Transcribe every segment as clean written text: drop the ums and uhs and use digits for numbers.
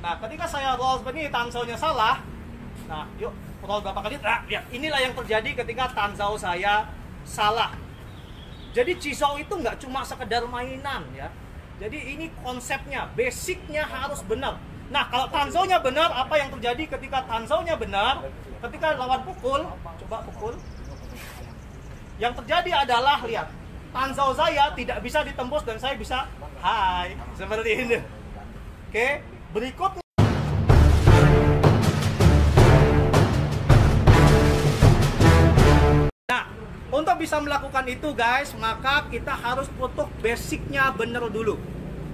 Nah, ketika saya roll seperti ini, tanzaunya salah. Nah, yuk roll berapa kali? Nah, lihat, inilah yang terjadi ketika tanzau saya salah. Jadi Chisau itu nggak cuma sekedar mainan ya. Jadi ini konsepnya, basicnya harus benar. Nah, kalau tanzaunya benar, apa yang terjadi ketika tanzaunya benar? Ketika lawan pukul, coba pukul. Yang terjadi adalah, lihat, tanzau saya tidak bisa ditembus dan saya bisa hai, seperti ini. Oke, berikutnya. Nah, untuk bisa melakukan itu guys, maka kita harus putuk basicnya bener dulu.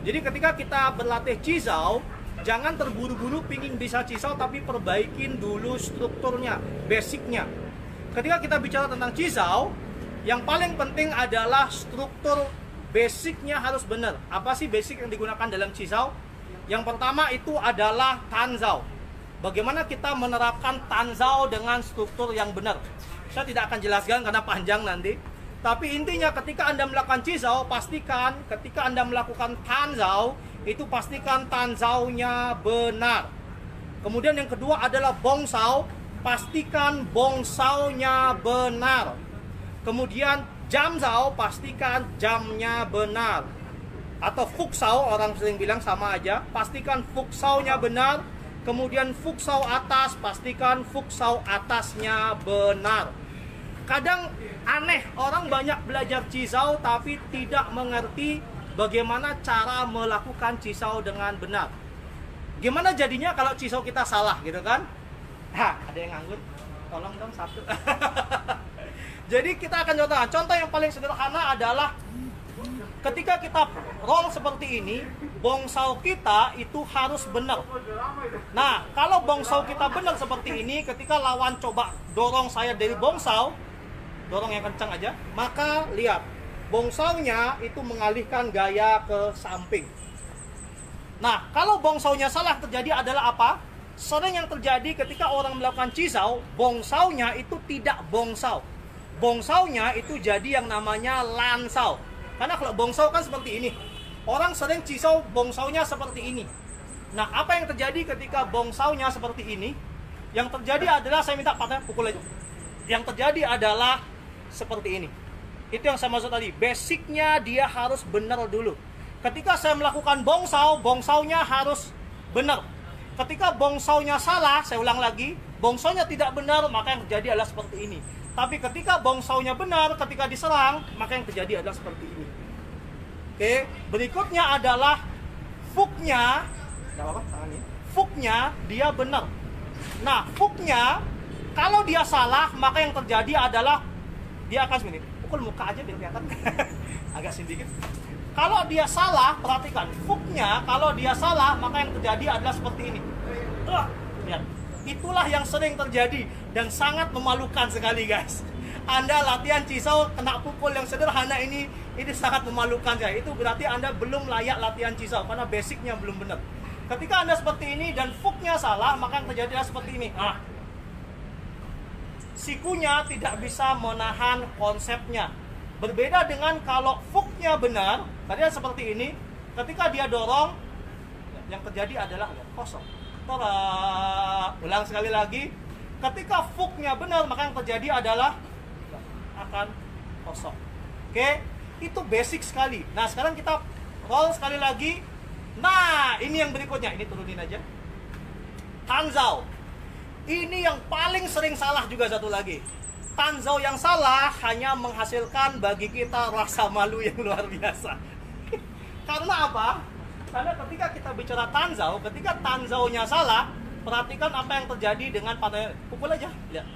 Jadi ketika kita berlatih Chisau, jangan terburu-buru pingin bisa Chisau, tapi perbaikin dulu strukturnya, basicnya. Ketika kita bicara tentang Chisau, yang paling penting adalah struktur basicnya harus benar. Apa sih basic yang digunakan dalam Chisau? Yang pertama itu adalah tanzau. Bagaimana kita menerapkan tanzau dengan struktur yang benar? Saya tidak akan jelaskan karena panjang nanti. Tapi intinya ketika Anda melakukan Chisau, pastikan ketika Anda melakukan tanzau, itu pastikan tanzaunya benar. Kemudian yang kedua adalah bongsau, pastikan bongsaunya benar. Kemudian jamzau, pastikan jamnya benar. Atau fuksau, orang sering bilang sama aja, pastikan fuksaunya benar. Kemudian fuksau atas, pastikan fuksau atasnya benar. Kadang aneh, orang banyak belajar Chisau tapi tidak mengerti bagaimana cara melakukan Chisau dengan benar. Gimana jadinya kalau Chisau kita salah gitu kan? Hah, ada yang nganggur? Tolong dong satu. Jadi kita akan contoh yang paling sederhana adalah ketika kita roll seperti ini, bongsau kita itu harus benar. Nah, kalau bongsau kita benar seperti ini, ketika lawan coba dorong saya dari bongsau, dorong yang kencang aja, maka lihat, bongsaunya itu mengalihkan gaya ke samping. Nah, kalau bongsaunya salah, terjadi adalah apa? Sering yang terjadi ketika orang melakukan Chisau, bongsaunya itu tidak bongsau. Bongsaunya itu jadi yang namanya lansau. Karena kalau bongsau kan seperti ini. Orang sering Chisau bongsaunya seperti ini. Nah, apa yang terjadi ketika bongsaunya seperti ini? Yang terjadi adalah, saya minta partner pukul aja. Yang terjadi adalah seperti ini. Itu yang saya maksud tadi. Basicnya dia harus benar dulu. Ketika saya melakukan bongsau, bongsaunya harus benar. Ketika bongsaunya salah, saya ulang lagi, bongsaunya tidak benar, maka yang terjadi adalah seperti ini. Tapi ketika bongsaunya benar, ketika diserang, maka yang terjadi adalah seperti ini. Oke, berikutnya adalah fuknya. Fuknya dia benar. Nah, fuknya kalau dia salah, maka yang terjadi adalah dia akan seperti ini. Pukul muka aja biar kelihatan. Agak sedikit. Kalau dia salah, perhatikan, fuknya kalau dia salah, maka yang terjadi adalah seperti ini. Lihat. Itulah yang sering terjadi dan sangat memalukan sekali guys. Anda latihan Chisau kena pukul yang sederhana ini sangat memalukan ya. Itu berarti Anda belum layak latihan Chisau karena basicnya belum benar. Ketika Anda seperti ini dan fuknya salah, maka yang terjadi adalah seperti ini. Sikunya tidak bisa menahan konsepnya. Berbeda dengan kalau fuknya benar, tadi seperti ini. Ketika dia dorong, yang terjadi adalah kosong. Ulang sekali lagi. Ketika fuknya benar, maka yang terjadi adalah akan kosong. Oke, itu basic sekali. Nah, sekarang kita roll sekali lagi. Nah, ini yang berikutnya. Ini turunin aja. Tanzau. Ini yang paling sering salah juga satu lagi. Tanzau yang salah hanya menghasilkan bagi kita rasa malu yang luar biasa. Karena apa? Karena ketika kita bicara tanzau, ketika tanzaunya salah, perhatikan apa yang terjadi dengan pada pukul aja. Lihat.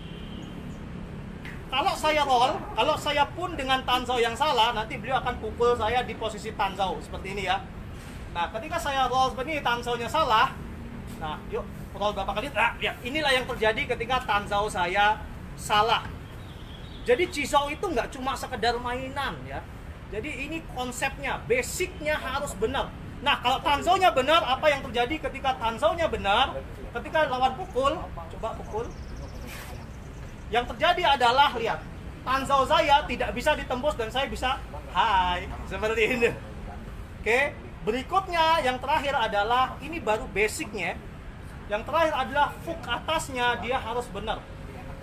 Kalau saya roll, kalau saya pun dengan tanzau yang salah, nanti beliau akan pukul saya di posisi tanzau seperti ini ya. Nah, ketika saya roll seperti ini, tanzaunya salah. Nah, yuk roll berapa kali? Nah, lihat. Inilah yang terjadi ketika tanzau saya salah. Jadi Chisau itu nggak cuma sekedar mainan ya. Jadi ini konsepnya, basicnya harus benar. Nah, kalau tanzaunya benar, apa yang terjadi ketika tanzaunya benar? Ketika lawan pukul, coba pukul. Yang terjadi adalah, lihat, tanzau saya tidak bisa ditembus dan saya bisa hai, seperti ini. Oke, Berikutnya yang terakhir adalah, ini baru basicnya. Yang terakhir adalah hook atasnya dia harus benar.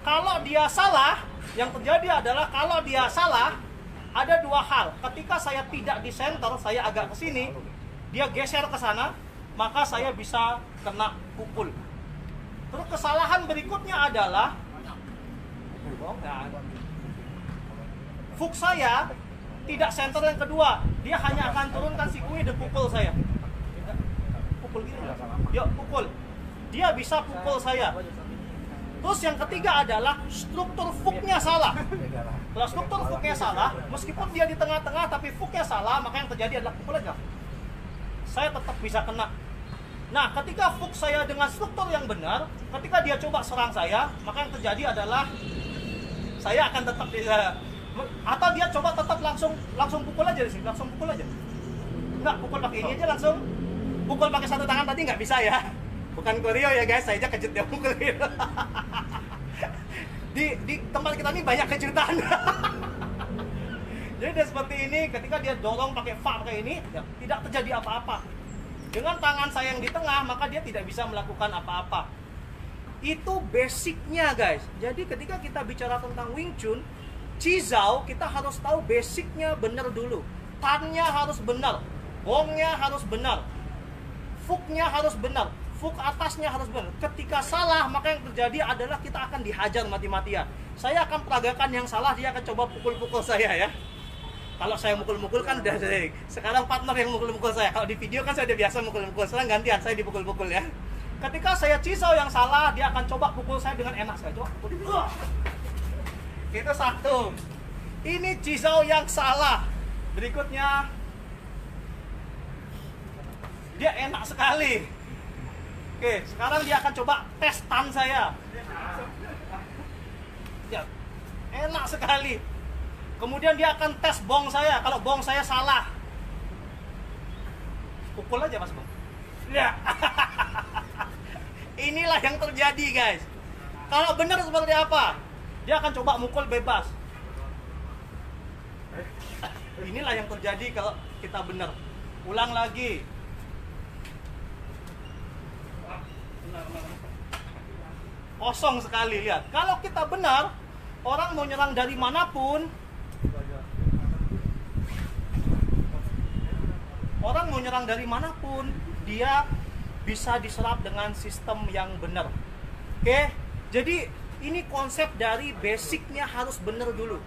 Kalau dia salah, yang terjadi adalah kalau dia salah, ada dua hal. Ketika saya tidak di center, saya agak ke sini, dia geser ke sana, maka saya bisa kena pukul. Terus kesalahan berikutnya adalah hook saya tidak center yang kedua. Dia hanya akan turunkan si kue dan pukul saya. Pukul gitu. Yuk, pukul. Dia bisa pukul saya. Terus yang ketiga adalah struktur hooknya salah. Kalau struktur hooknya salah, meskipun dia di tengah-tengah tapi hooknya salah, maka yang terjadi adalah pukul aja. Saya tetap bisa kena. Nah, ketika hook saya dengan struktur yang benar, ketika dia coba serang saya, maka yang terjadi adalah saya akan tetap atau dia coba tetap langsung pukul aja di sini, langsung pukul aja. Enggak, pukul pakai ini aja langsung. Pukul pakai satu tangan tadi nggak bisa ya. Bukan koreo ya guys, saya aja kejut dia pukul gitu. Di tempat kita ini banyak kejutan. Jadi dia seperti ini, ketika dia dorong pakai pakai ini, ya, tidak terjadi apa-apa. Dengan tangan saya yang di tengah, maka dia tidak bisa melakukan apa-apa. Itu basicnya guys. Jadi ketika kita bicara tentang Wing Chun, Chizao, kita harus tahu basicnya benar dulu. Tannya harus benar, gongnya harus benar, hooknya harus benar, hook atasnya harus benar. Ketika salah, maka yang terjadi adalah kita akan dihajar mati-matian. Saya akan peragakan yang salah, dia akan coba pukul-pukul saya ya. Kalau saya mukul-mukul kan udah sering. Sekarang partner yang mukul-mukul saya. Kalau di video kan saya udah biasa mukul-mukul. Sekarang gantian saya dipukul-pukul ya. Ketika saya Chizao yang salah, dia akan coba pukul saya dengan enak. Saya coba pukul. Itu satu. Ini Chizao yang salah. Berikutnya, dia enak sekali. Oke, sekarang dia akan coba tes tan saya. Ya, enak sekali. Kemudian dia akan tes bong saya. Kalau bong saya salah, pukul aja mas bong. Ya. Inilah yang terjadi guys. Kalau benar seperti apa? Dia akan coba mukul bebas. Inilah yang terjadi kalau kita benar. Ulang lagi. Kosong sekali, lihat. Kalau kita benar, orang mau nyerang dari manapun, dia bisa diserap dengan sistem yang benar. Oke, jadi ini konsep dari basicnya harus benar dulu.